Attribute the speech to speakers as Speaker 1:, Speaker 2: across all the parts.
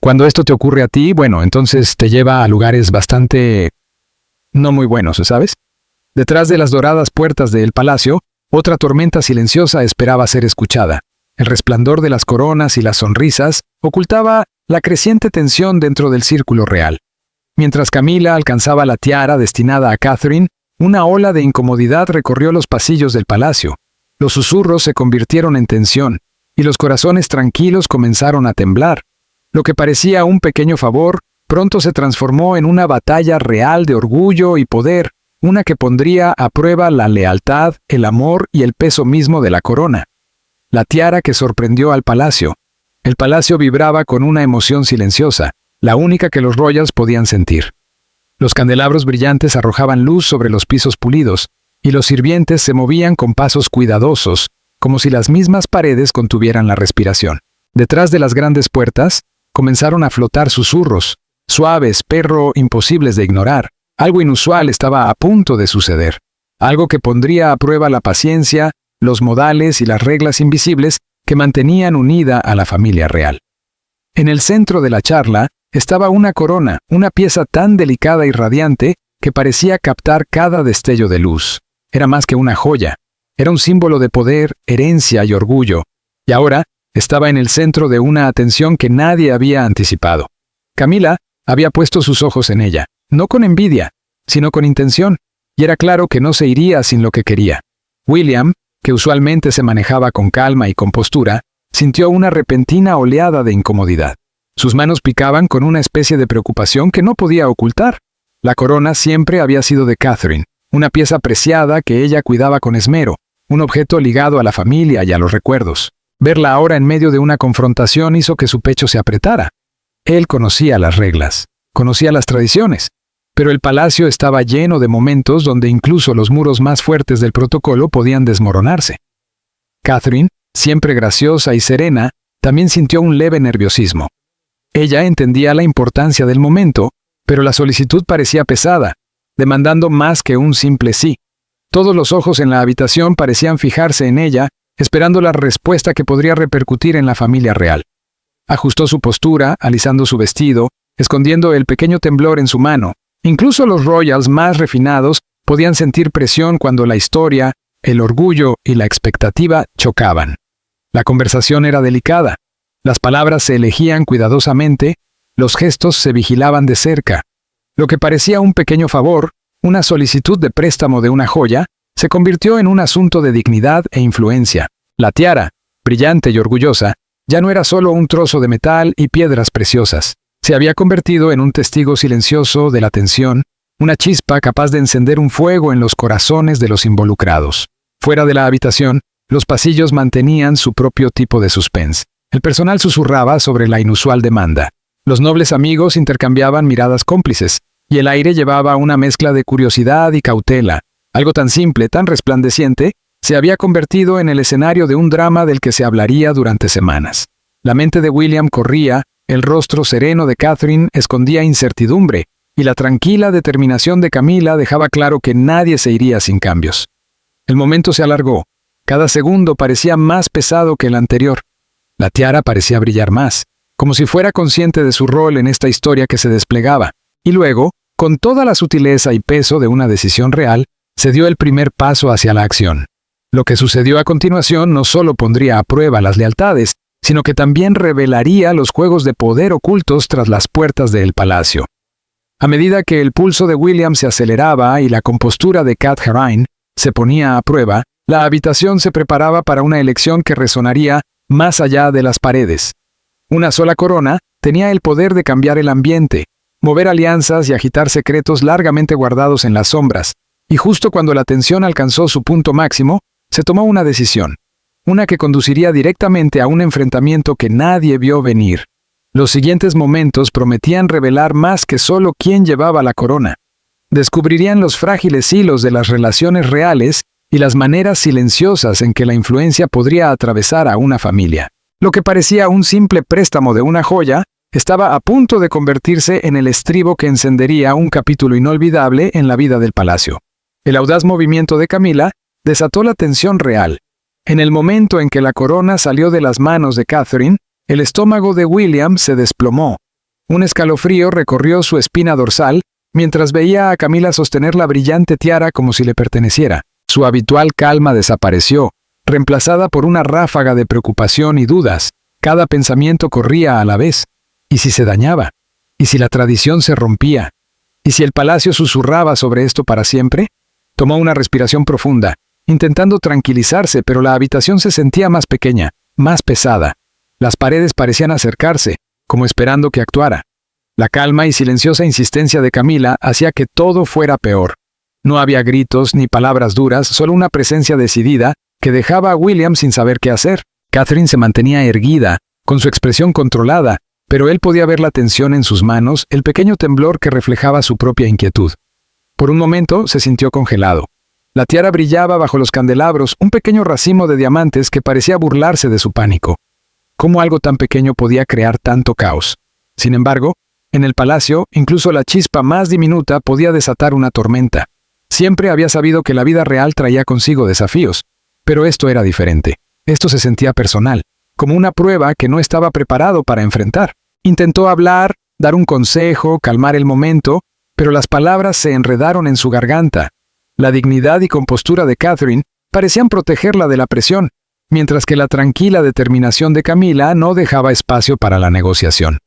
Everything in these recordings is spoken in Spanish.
Speaker 1: Cuando esto te ocurre a ti, bueno, entonces te lleva a lugares bastante no muy buenos, ¿sabes? Detrás de las doradas puertas del palacio, otra tormenta silenciosa esperaba ser escuchada. El resplandor de las coronas y las sonrisas ocultaba la creciente tensión dentro del círculo real. Mientras Camila alcanzaba la tiara destinada a Catherine, una ola de incomodidad recorrió los pasillos del palacio. Los susurros se convirtieron en tensión, y los corazones tranquilos comenzaron a temblar. Lo que parecía un pequeño favor, pronto se transformó en una batalla real de orgullo y poder, una que pondría a prueba la lealtad, el amor y el peso mismo de la corona. La tiara que sorprendió al palacio. El palacio vibraba con una emoción silenciosa, la única que los Royals podían sentir. Los candelabros brillantes arrojaban luz sobre los pisos pulidos, y los sirvientes se movían con pasos cuidadosos, como si las mismas paredes contuvieran la respiración. Detrás de las grandes puertas, comenzaron a flotar susurros, suaves pero imposibles de ignorar. Algo inusual estaba a punto de suceder. Algo que pondría a prueba la paciencia, los modales y las reglas invisibles que mantenían unida a la familia real. En el centro de la charla estaba una corona, una pieza tan delicada y radiante que parecía captar cada destello de luz. Era más que una joya. Era un símbolo de poder, herencia y orgullo. Y ahora estaba en el centro de una atención que nadie había anticipado. Camila había puesto sus ojos en ella, no con envidia, sino con intención, y era claro que no se iría sin lo que quería. William, que usualmente se manejaba con calma y compostura, sintió una repentina oleada de incomodidad. Sus manos picaban con una especie de preocupación que no podía ocultar. La corona siempre había sido de Catherine, una pieza preciada que ella cuidaba con esmero, un objeto ligado a la familia y a los recuerdos. Verla ahora en medio de una confrontación hizo que su pecho se apretara. Él conocía las reglas, conocía las tradiciones, pero el palacio estaba lleno de momentos donde incluso los muros más fuertes del protocolo podían desmoronarse. Catherine, siempre graciosa y serena, también sintió un leve nerviosismo. Ella entendía la importancia del momento, pero la solicitud parecía pesada, demandando más que un simple sí. Todos los ojos en la habitación parecían fijarse en ella, esperando la respuesta que podría repercutir en la familia real. Ajustó su postura, alisando su vestido, escondiendo el pequeño temblor en su mano. Incluso los Royals más refinados podían sentir presión cuando la historia, el orgullo y la expectativa chocaban. La conversación era delicada. Las palabras se elegían cuidadosamente, los gestos se vigilaban de cerca. Lo que parecía un pequeño favor, una solicitud de préstamo de una joya, se convirtió en un asunto de dignidad e influencia. La tiara, brillante y orgullosa, ya no era solo un trozo de metal y piedras preciosas. Se había convertido en un testigo silencioso de la tensión, una chispa capaz de encender un fuego en los corazones de los involucrados. Fuera de la habitación, los pasillos mantenían su propio tipo de suspense. El personal susurraba sobre la inusual demanda. Los nobles amigos intercambiaban miradas cómplices, y el aire llevaba una mezcla de curiosidad y cautela. Algo tan simple, tan resplandeciente, se había convertido en el escenario de un drama del que se hablaría durante semanas. La mente de William corría, el rostro sereno de Catherine escondía incertidumbre, y la tranquila determinación de Camila dejaba claro que nadie se iría sin cambios. El momento se alargó. Cada segundo parecía más pesado que el anterior. La tiara parecía brillar más, como si fuera consciente de su rol en esta historia que se desplegaba. Y luego, con toda la sutileza y peso de una decisión real, se dio el primer paso hacia la acción. Lo que sucedió a continuación no solo pondría a prueba las lealtades, sino que también revelaría los juegos de poder ocultos tras las puertas del palacio. A medida que el pulso de William se aceleraba y la compostura de Catherine se ponía a prueba, la habitación se preparaba para una elección que resonaría más allá de las paredes. Una sola corona tenía el poder de cambiar el ambiente, mover alianzas y agitar secretos largamente guardados en las sombras, y justo cuando la tensión alcanzó su punto máximo, se tomó una decisión, una que conduciría directamente a un enfrentamiento que nadie vio venir. Los siguientes momentos prometían revelar más que solo quién llevaba la corona. Descubrirían los frágiles hilos de las relaciones reales y las maneras silenciosas en que la influencia podría atravesar a una familia. Lo que parecía un simple préstamo de una joya, estaba a punto de convertirse en el estribo que encendería un capítulo inolvidable en la vida del palacio. El audaz movimiento de Camila desató la tensión real. En el momento en que la corona salió de las manos de Catherine, el estómago de William se desplomó. Un escalofrío recorrió su espina dorsal mientras veía a Camila sostener la brillante tiara como si le perteneciera. Su habitual calma desapareció, reemplazada por una ráfaga de preocupación y dudas. Cada pensamiento corría a la vez. ¿Y si se dañaba? ¿Y si la tradición se rompía? ¿Y si el palacio susurraba sobre esto para siempre? Tomó una respiración profunda, intentando tranquilizarse, pero la habitación se sentía más pequeña, más pesada. Las paredes parecían acercarse, como esperando que actuara. La calma y silenciosa insistencia de Camila hacía que todo fuera peor. No había gritos ni palabras duras, solo una presencia decidida que dejaba a William sin saber qué hacer. Catherine se mantenía erguida, con su expresión controlada, pero él podía ver la tensión en sus manos, el pequeño temblor que reflejaba su propia inquietud. Por un momento se sintió congelado. La tiara brillaba bajo los candelabros, un pequeño racimo de diamantes que parecía burlarse de su pánico. ¿Cómo algo tan pequeño podía crear tanto caos? Sin embargo, en el palacio, incluso la chispa más diminuta podía desatar una tormenta. Siempre había sabido que la vida real traía consigo desafíos, pero esto era diferente. Esto se sentía personal, como una prueba que no estaba preparado para enfrentar. Intentó hablar, dar un consejo, calmar el momento, pero las palabras se enredaron en su garganta. La dignidad y compostura de Catherine parecían protegerla de la presión, mientras que la tranquila determinación de Camila no dejaba espacio para la negociación.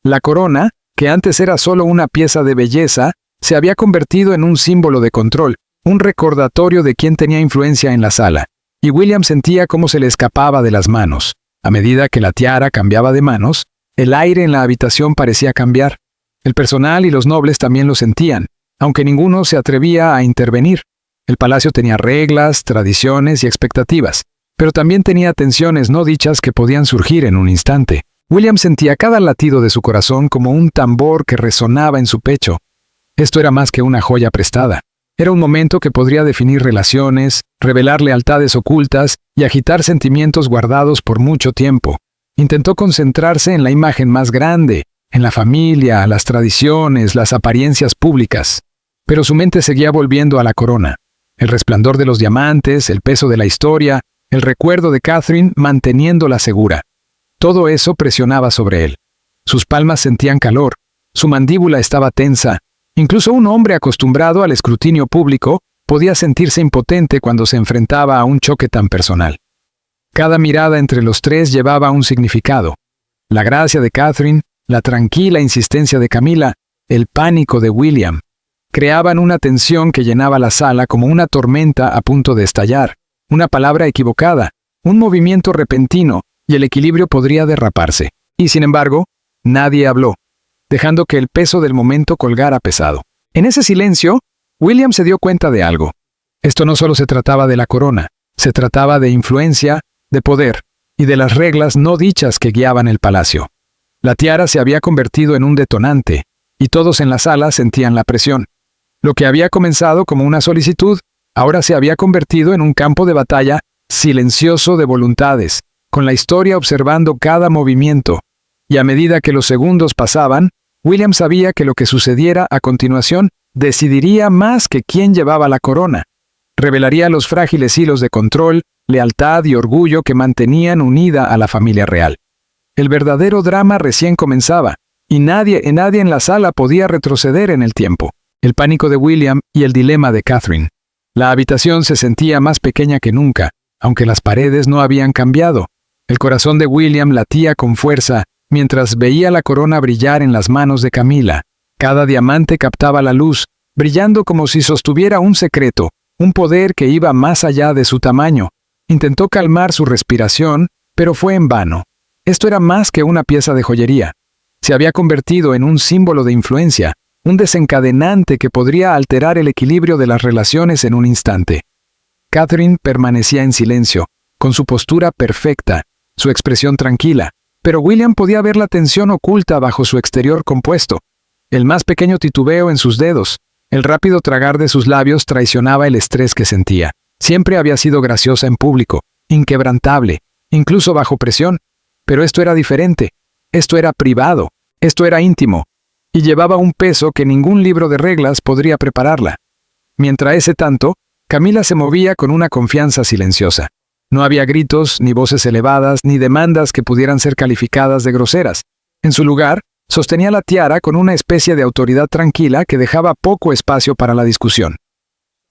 Speaker 1: La corona, que antes era solo una pieza de belleza, se había convertido en un símbolo de control, un recordatorio de quién tenía influencia en la sala, y William sentía cómo se le escapaba de las manos. A medida que la tiara cambiaba de manos, el aire en la habitación parecía cambiar. El personal y los nobles también lo sentían, aunque ninguno se atrevía a intervenir. El palacio tenía reglas, tradiciones y expectativas, pero también tenía tensiones no dichas que podían surgir en un instante. William sentía cada latido de su corazón como un tambor que resonaba en su pecho. Esto era más que una joya prestada. Era un momento que podría definir relaciones, revelar lealtades ocultas y agitar sentimientos guardados por mucho tiempo. Intentó concentrarse en la imagen más grande, en la familia, las tradiciones, las apariencias públicas. Pero su mente seguía volviendo a la corona. El resplandor de los diamantes, el peso de la historia, el recuerdo de Catherine manteniéndola segura. Todo eso presionaba sobre él. Sus palmas sentían calor, su mandíbula estaba tensa. Incluso un hombre acostumbrado al escrutinio público podía sentirse impotente cuando se enfrentaba a un choque tan personal. Cada mirada entre los tres llevaba un significado. La gracia de Catherine, la tranquila insistencia de Camila, el pánico de William, creaban una tensión que llenaba la sala como una tormenta a punto de estallar. Una palabra equivocada, un movimiento repentino, y el equilibrio podría derraparse. Y sin embargo, nadie habló, dejando que el peso del momento colgara pesado. En ese silencio, William se dio cuenta de algo. Esto no solo se trataba de la corona, se trataba de influencia, de poder, y de las reglas no dichas que guiaban el palacio. La tiara se había convertido en un detonante, y todos en la sala sentían la presión. Lo que había comenzado como una solicitud, ahora se había convertido en un campo de batalla silencioso de voluntades, con la historia observando cada movimiento. Y a medida que los segundos pasaban, William sabía que lo que sucediera a continuación decidiría más que quién llevaba la corona. Revelaría los frágiles hilos de control, lealtad y orgullo que mantenían unida a la familia real. El verdadero drama recién comenzaba, y nadie en la sala podía retroceder en el tiempo. El pánico de William y el dilema de Catherine. La habitación se sentía más pequeña que nunca, aunque las paredes no habían cambiado. El corazón de William latía con fuerza mientras veía la corona brillar en las manos de Camila. Cada diamante captaba la luz, brillando como si sostuviera un secreto, un poder que iba más allá de su tamaño. Intentó calmar su respiración, pero fue en vano. Esto era más que una pieza de joyería. Se había convertido en un símbolo de influencia, un desencadenante que podría alterar el equilibrio de las relaciones en un instante. Catherine permanecía en silencio, con su postura perfecta, su expresión tranquila, pero William podía ver la tensión oculta bajo su exterior compuesto. El más pequeño titubeo en sus dedos, el rápido tragar de sus labios traicionaba el estrés que sentía. Siempre había sido graciosa en público, inquebrantable, incluso bajo presión, pero esto era diferente, esto era privado, esto era íntimo, y llevaba un peso que ningún libro de reglas podría prepararla. Mientras ese tanto, Camila se movía con una confianza silenciosa. No había gritos, ni voces elevadas, ni demandas que pudieran ser calificadas de groseras. En su lugar, Sostenía la tiara con una especie de autoridad tranquila que dejaba poco espacio para la discusión.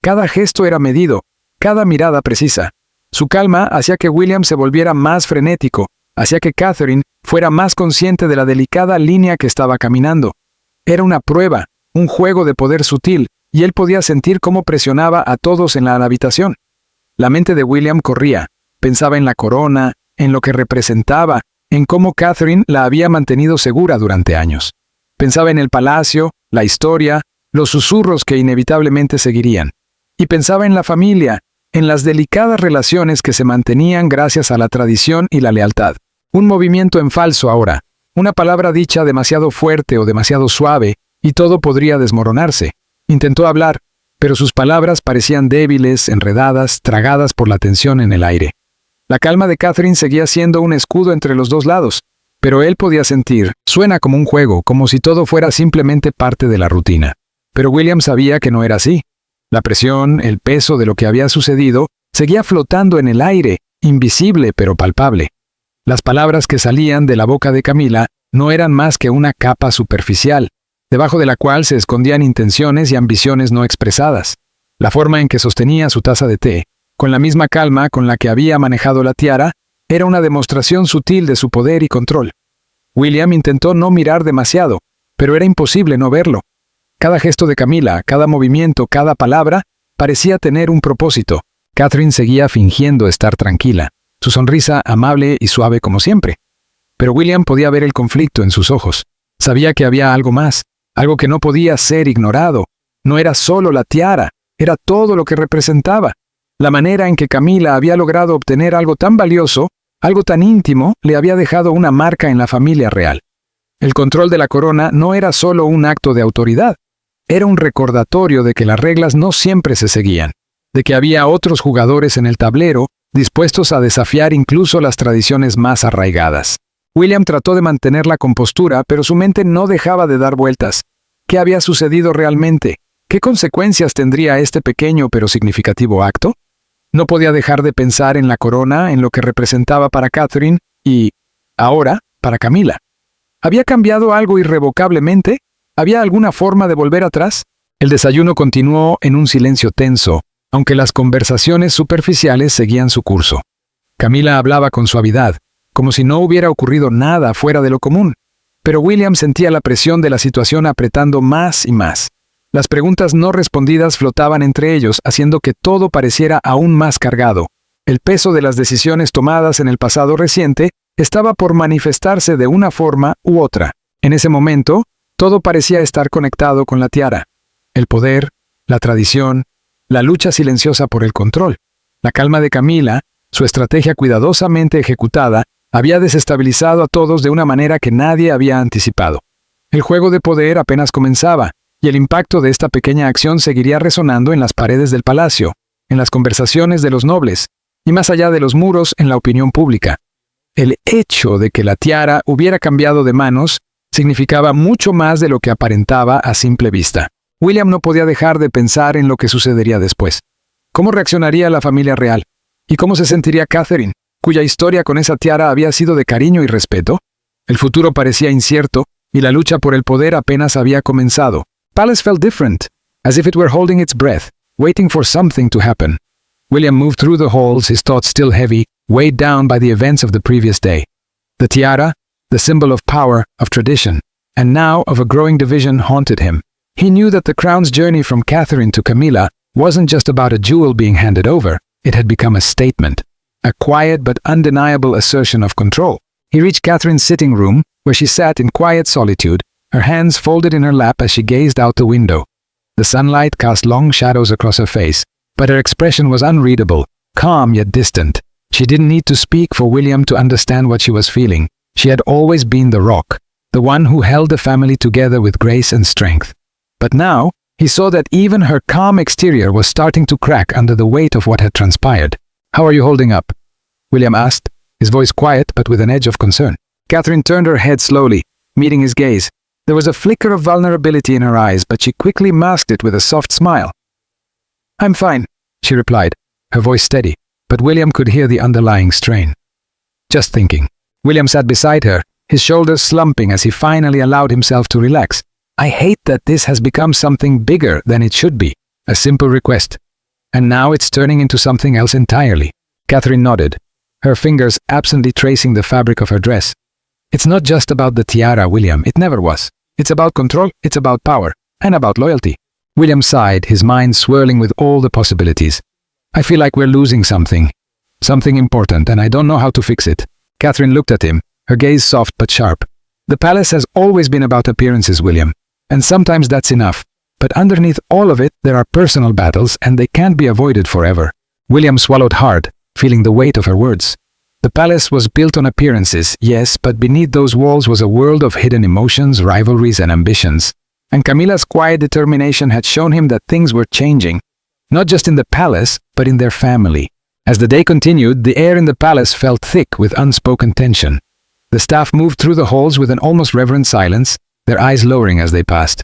Speaker 1: Cada gesto era medido, cada mirada precisa. Su calma hacía que William se volviera más frenético, hacía que Catherine fuera más consciente de la delicada línea que estaba caminando. Era una prueba, un juego de poder sutil, y él podía sentir cómo presionaba a todos en la habitación. La mente de William corría, pensaba en la corona, en lo que representaba, en cómo Catherine la había mantenido segura durante años. Pensaba en el palacio, la historia, los susurros que inevitablemente seguirían. Y pensaba en la familia, en las delicadas relaciones que se mantenían gracias a la tradición y la lealtad. Un movimiento en falso ahora, una palabra dicha demasiado fuerte o demasiado suave, y todo podría desmoronarse. Intentó hablar, pero sus palabras parecían débiles, enredadas, tragadas por la tensión en el aire. La calma de Catherine seguía siendo un escudo entre los dos lados, pero él podía sentir, suena como un juego, como si todo fuera simplemente parte de la rutina. Pero William sabía que no era así. La presión, el peso de lo que había sucedido, seguía flotando en el aire, invisible pero palpable. Las palabras que salían de la boca de Camila no eran más que una capa superficial, debajo de la cual se escondían intenciones y ambiciones no expresadas. La forma en que sostenía su taza de té, con la misma calma con la que había manejado la tiara, era una demostración sutil de su poder y control. William intentó no mirar demasiado, pero era imposible no verlo. Cada gesto de Camila, cada movimiento, cada palabra, parecía tener un propósito. Catherine seguía fingiendo estar tranquila, su sonrisa amable y suave como siempre. Pero William podía ver el conflicto en sus ojos. Sabía que había algo más, algo que no podía ser ignorado. No era solo la tiara, era todo lo que representaba. La manera en que Camila había logrado obtener algo tan valioso, algo tan íntimo, le había dejado una marca en la familia real. El control de la corona no era solo un acto de autoridad, era un recordatorio de que las reglas no siempre se seguían, de que había otros jugadores en el tablero dispuestos a desafiar incluso las tradiciones más arraigadas. William trató de mantener la compostura, pero su mente no dejaba de dar vueltas. ¿Qué había sucedido realmente? ¿Qué consecuencias tendría este pequeño pero significativo acto? No podía dejar de pensar en la corona, en lo que representaba para Catherine y, ahora, para Camila. ¿Había cambiado algo irrevocablemente? ¿Había alguna forma de volver atrás? El desayuno continuó en un silencio tenso, aunque las conversaciones superficiales seguían su curso. Camila hablaba con suavidad, como si no hubiera ocurrido nada fuera de lo común, pero William sentía la presión de la situación apretando más y más. Las preguntas no respondidas flotaban entre ellos, haciendo que todo pareciera aún más cargado. El peso de las decisiones tomadas en el pasado reciente estaba por manifestarse de una forma u otra. En ese momento, todo parecía estar conectado con la tiara. El poder, la tradición, la lucha silenciosa por el control. La calma de Camila, su estrategia cuidadosamente ejecutada, había desestabilizado a todos de una manera que nadie había anticipado. El juego de poder apenas comenzaba, y el impacto de esta pequeña acción seguiría resonando en las paredes del palacio, en las conversaciones de los nobles, y más allá de los muros en la opinión pública. El hecho de que la tiara hubiera cambiado de manos significaba mucho más de lo que aparentaba a simple vista. William no podía dejar de pensar en lo que sucedería después. ¿Cómo reaccionaría la familia real? ¿Y cómo se sentiría Catherine, cuya historia con esa tiara había sido de cariño y respeto? El futuro parecía incierto, y la lucha por el poder apenas había comenzado. Palace felt different, as if it were holding its breath, waiting for something to happen. William moved through the halls, his thoughts still heavy, weighed down by the events of the previous day. The tiara, the symbol of power, of tradition, and now of a growing division, haunted him. He knew that the crown's journey from Catherine to Camilla wasn't just about a jewel being handed over, it had become a statement, a quiet but undeniable assertion of control. He reached Catherine's sitting room, where she sat in quiet solitude, her hands folded in her lap as she gazed out the window. The sunlight cast long shadows across her face, but her expression was unreadable, calm yet distant. She didn't need to speak for William to understand what she was feeling. She had always been the rock, the one who held the family together with grace and strength. But now, he saw that even her calm exterior was starting to crack under the weight of what had transpired. "How are you holding up?" William asked, his voice quiet but with an edge of concern. Catherine turned her head slowly, meeting his gaze. There was a flicker of vulnerability in her eyes, but she quickly masked it with a soft smile. "I'm fine," she replied, her voice steady, but William could hear the underlying strain. "Just thinking." William sat beside her, his shoulders slumping as he finally allowed himself to relax. "I hate that this has become something bigger than it should be. A simple request. And now it's turning into something else entirely." Catherine nodded, her fingers absently tracing the fabric of her dress. "It's not just about the tiara, William. It never was. It's about control, it's about power, and about loyalty." William sighed, his mind swirling with all the possibilities. "I feel like we're losing something important, and I don't know how to fix it." Catherine looked at him, her gaze soft but sharp. "The palace has always been about appearances, William, and sometimes that's enough. But underneath all of it, there are personal battles, and they can't be avoided forever." William swallowed hard, feeling the weight of her words. The palace was built on appearances, yes, but beneath those walls was a world of hidden emotions, rivalries, and ambitions. And Camila's quiet determination had shown him that things were changing, not just in the palace, but in their family. As the day continued, the air in the palace felt thick with unspoken tension. The staff moved through the halls with an almost reverent silence, their eyes lowering as they passed.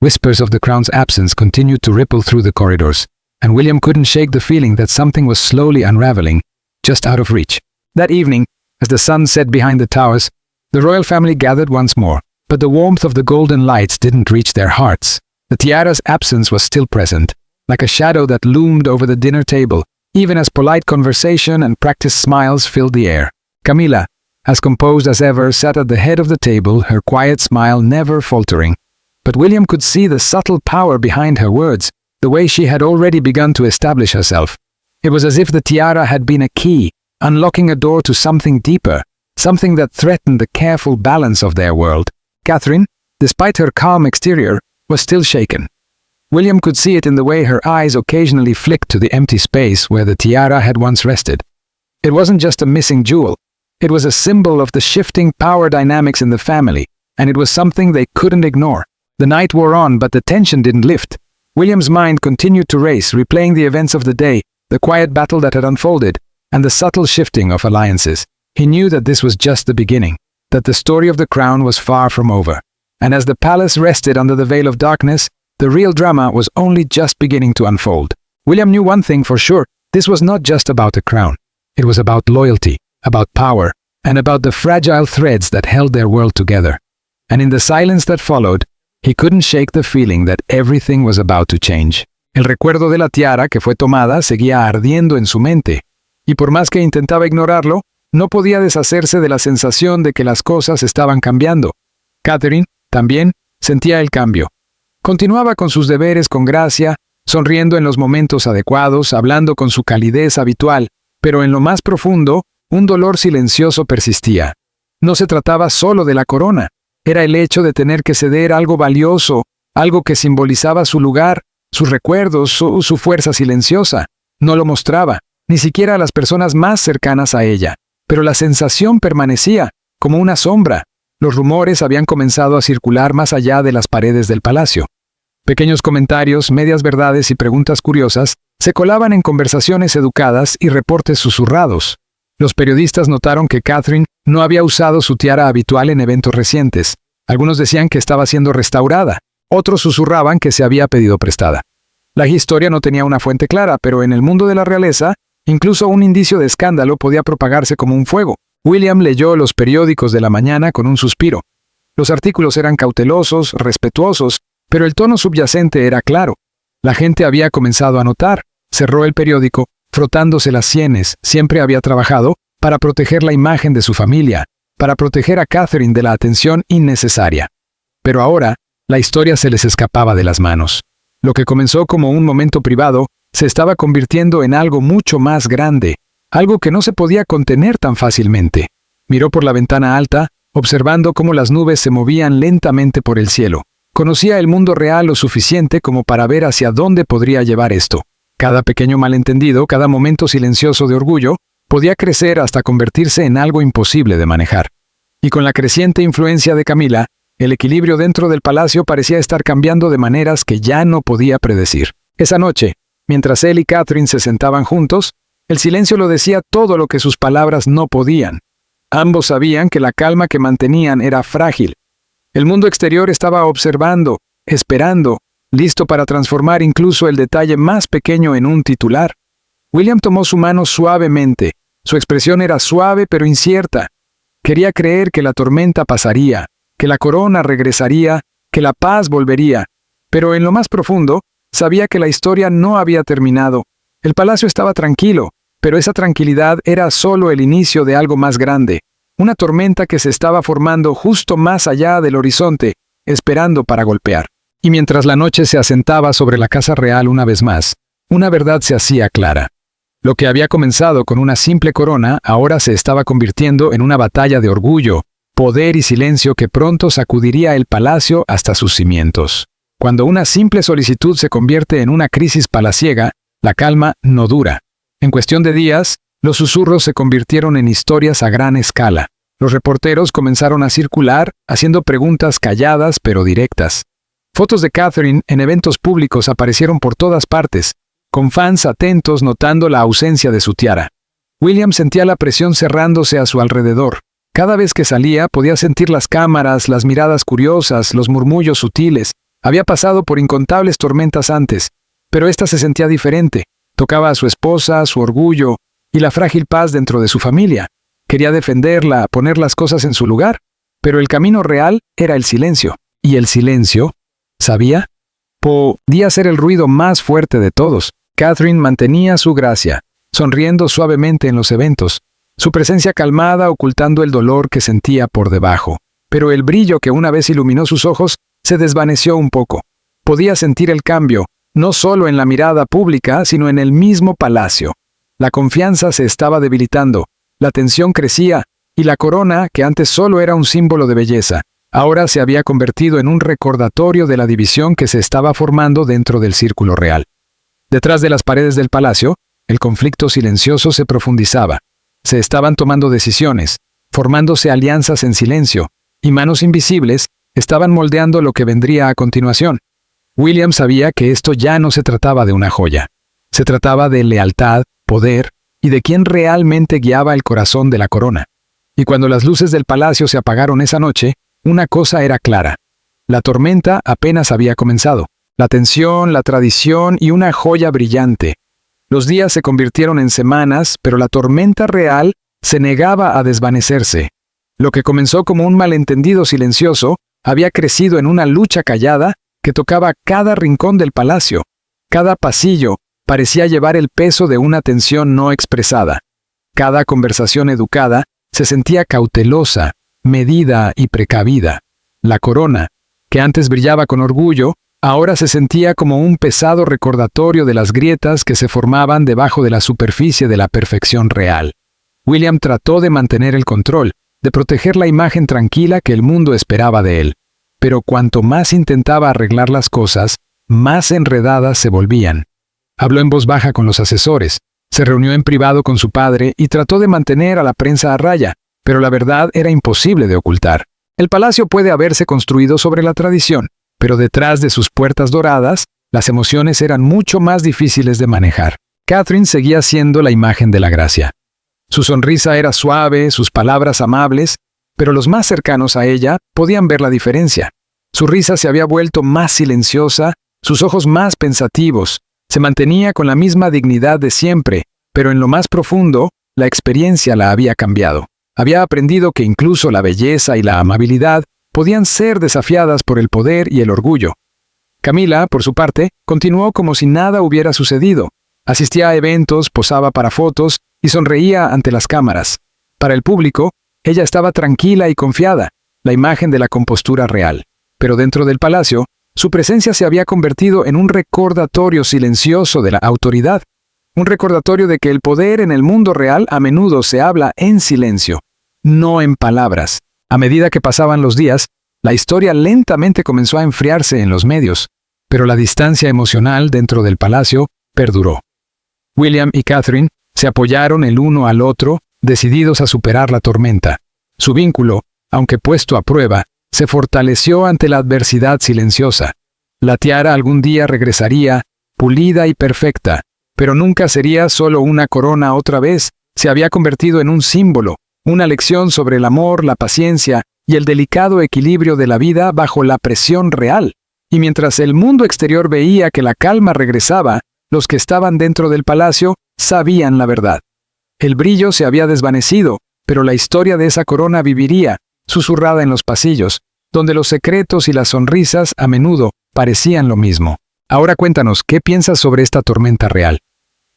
Speaker 1: Whispers of the crown's absence continued to ripple through the corridors, and William couldn't shake the feeling that something was slowly unraveling, just out of reach. That evening, as the sun set behind the towers, the royal family gathered once more, but the warmth of the golden lights didn't reach their hearts. The tiara's absence was still present, like a shadow that loomed over the dinner table, even as polite conversation and practiced smiles filled the air. Camila, as composed as ever, sat at the head of the table, her quiet smile never faltering. But William could see the subtle power behind her words, the way she had already begun to establish herself. It was as if the tiara had been a key, unlocking a door to something deeper, something that threatened the careful balance of their world. Catherine, despite her calm exterior, was still shaken. William could see it in the way her eyes occasionally flicked to the empty space where the tiara had once rested. It wasn't just a missing jewel. It was a symbol of the shifting power dynamics in the family, and it was something they couldn't ignore. The night wore on, but the tension didn't lift. William's mind continued to race, replaying the events of the day, the quiet battle that had unfolded, and the subtle shifting of alliances. He knew that this was just the beginning, that the story of the crown was far from over. And as the palace rested under the veil of darkness, the real drama was only just beginning to unfold. William knew one thing for sure: this was not just about a crown. It was about loyalty, about power, and about the fragile threads that held their world together. And in the silence that followed, he couldn't shake the feeling that everything was about to change. El recuerdo de la tiara que fue tomada seguía ardiendo en su mente, y por más que intentaba ignorarlo, no podía deshacerse de la sensación de que las cosas estaban cambiando. Catherine, también, sentía el cambio. Continuaba con sus deberes con gracia, sonriendo en los momentos adecuados, hablando con su calidez habitual, pero en lo más profundo, un dolor silencioso persistía. No se trataba solo de la corona. Era el hecho de tener que ceder algo valioso, algo que simbolizaba su lugar, sus recuerdos, su fuerza silenciosa. No lo mostraba, ni siquiera a las personas más cercanas a ella. Pero la sensación permanecía, como una sombra. Los rumores habían comenzado a circular más allá de las paredes del palacio. Pequeños comentarios, medias verdades y preguntas curiosas se colaban en conversaciones educadas y reportes susurrados. Los periodistas notaron que Catherine no había usado su tiara habitual en eventos recientes. Algunos decían que estaba siendo restaurada, otros susurraban que se había pedido prestada. La historia no tenía una fuente clara, pero en el mundo de la realeza, incluso un indicio de escándalo podía propagarse como un fuego. William leyó los periódicos de la mañana con un suspiro. Los artículos eran cautelosos, respetuosos, pero el tono subyacente era claro. La gente había comenzado a notar. Cerró el periódico, frotándose las sienes. Siempre había trabajado para proteger la imagen de su familia, para proteger a Catherine de la atención innecesaria. Pero ahora, la historia se les escapaba de las manos. Lo que comenzó como un momento privado se estaba convirtiendo en algo mucho más grande, algo que no se podía contener tan fácilmente. Miró por la ventana alta, observando cómo las nubes se movían lentamente por el cielo. Conocía el mundo real lo suficiente como para ver hacia dónde podría llevar esto. Cada pequeño malentendido, cada momento silencioso de orgullo, podía crecer hasta convertirse en algo imposible de manejar. Y con la creciente influencia de Camila, el equilibrio dentro del palacio parecía estar cambiando de maneras que ya no podía predecir. Esa noche, mientras él y Catherine se sentaban juntos, el silencio lo decía todo lo que sus palabras no podían. Ambos sabían que la calma que mantenían era frágil. El mundo exterior estaba observando, esperando, listo para transformar incluso el detalle más pequeño en un titular. William tomó su mano suavemente. Su expresión era suave pero incierta. Quería creer que la tormenta pasaría, que la corona regresaría, que la paz volvería. Pero en lo más profundo, sabía que la historia no había terminado. El palacio estaba tranquilo, pero esa tranquilidad era solo el inicio de algo más grande. Una tormenta que se estaba formando justo más allá del horizonte, esperando para golpear. Y mientras la noche se asentaba sobre la casa real una vez más, una verdad se hacía clara. Lo que había comenzado con una simple corona ahora se estaba convirtiendo en una batalla de orgullo, poder y silencio que pronto sacudiría el palacio hasta sus cimientos. Cuando una simple solicitud se convierte en una crisis palaciega, la calma no dura. En cuestión de días, los susurros se convirtieron en historias a gran escala. Los reporteros comenzaron a circular, haciendo preguntas calladas pero directas. Fotos de Catherine en eventos públicos aparecieron por todas partes, con fans atentos notando la ausencia de su tiara. William sentía la presión cerrándose a su alrededor. Cada vez que salía podía sentir las cámaras, las miradas curiosas, los murmullos sutiles. Había pasado por incontables tormentas antes, pero esta se sentía diferente. Tocaba a su esposa, su orgullo y la frágil paz dentro de su familia. Quería defenderla, poner las cosas en su lugar, pero el camino real era el silencio. Y el silencio, ¿sabía? Podía ser el ruido más fuerte de todos. Catherine mantenía su gracia, sonriendo suavemente en los eventos, su presencia calmada ocultando el dolor que sentía por debajo. Pero el brillo que una vez iluminó sus ojos se desvaneció un poco. Podía sentir el cambio, no solo en la mirada pública, sino en el mismo palacio. La confianza se estaba debilitando, la tensión crecía, y la corona, que antes solo era un símbolo de belleza, ahora se había convertido en un recordatorio de la división que se estaba formando dentro del círculo real. Detrás de las paredes del palacio, el conflicto silencioso se profundizaba. Se estaban tomando decisiones, formándose alianzas en silencio, y manos invisibles estaban moldeando lo que vendría a continuación. William sabía que esto ya no se trataba de una joya. Se trataba de lealtad, poder, y de quién realmente guiaba el corazón de la corona. Y cuando las luces del palacio se apagaron esa noche, una cosa era clara. La tormenta apenas había comenzado. La tensión, la tradición y una joya brillante. Los días se convirtieron en semanas, pero la tormenta real se negaba a desvanecerse. Lo que comenzó como un malentendido silencioso había crecido en una lucha callada que tocaba cada rincón del palacio. Cada pasillo parecía llevar el peso de una tensión no expresada. Cada conversación educada se sentía cautelosa, medida y precavida. La corona, que antes brillaba con orgullo, ahora se sentía como un pesado recordatorio de las grietas que se formaban debajo de la superficie de la perfección real. William trató de mantener el control, de proteger la imagen tranquila que el mundo esperaba de él. Pero cuanto más intentaba arreglar las cosas, más enredadas se volvían. Habló en voz baja con los asesores, se reunió en privado con su padre y trató de mantener a la prensa a raya, pero la verdad era imposible de ocultar. El palacio puede haberse construido sobre la tradición, pero detrás de sus puertas doradas, las emociones eran mucho más difíciles de manejar. Catherine seguía siendo la imagen de la gracia. Su sonrisa era suave, sus palabras amables, pero los más cercanos a ella podían ver la diferencia. Su risa se había vuelto más silenciosa, sus ojos más pensativos. Se mantenía con la misma dignidad de siempre, pero en lo más profundo, la experiencia la había cambiado. Había aprendido que incluso la belleza y la amabilidad podían ser desafiadas por el poder y el orgullo. Camila, por su parte, continuó como si nada hubiera sucedido. Asistía a eventos, posaba para fotos y sonreía ante las cámaras. Para el público, ella estaba tranquila y confiada, la imagen de la compostura real. Pero dentro del palacio, su presencia se había convertido en un recordatorio silencioso de la autoridad. Un recordatorio de que el poder en el mundo real a menudo se habla en silencio, no en palabras. A medida que pasaban los días, la historia lentamente comenzó a enfriarse en los medios, pero la distancia emocional dentro del palacio perduró. William y Catherine se apoyaron el uno al otro, decididos a superar la tormenta. Su vínculo, aunque puesto a prueba, se fortaleció ante la adversidad silenciosa. La tiara algún día regresaría, pulida y perfecta, pero nunca sería solo una corona otra vez. Se había convertido en un símbolo, una lección sobre el amor, la paciencia y el delicado equilibrio de la vida bajo la presión real. Y mientras el mundo exterior veía que la calma regresaba, los que estaban dentro del palacio sabían la verdad. El brillo se había desvanecido, pero la historia de esa corona viviría, susurrada en los pasillos, donde los secretos y las sonrisas a menudo parecían lo mismo. Ahora cuéntanos, ¿qué piensas sobre esta tormenta real?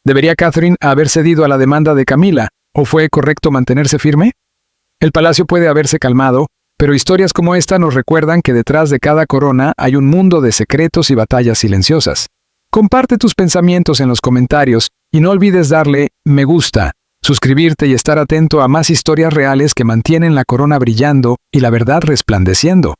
Speaker 1: ¿Debería Catherine haber cedido a la demanda de Camila, o fue correcto mantenerse firme? El palacio puede haberse calmado, pero historias como esta nos recuerdan que detrás de cada corona hay un mundo de secretos y batallas silenciosas. Comparte tus pensamientos en los comentarios y no olvides darle me gusta, suscribirte y estar atento a más historias reales que mantienen la corona brillando y la verdad resplandeciendo.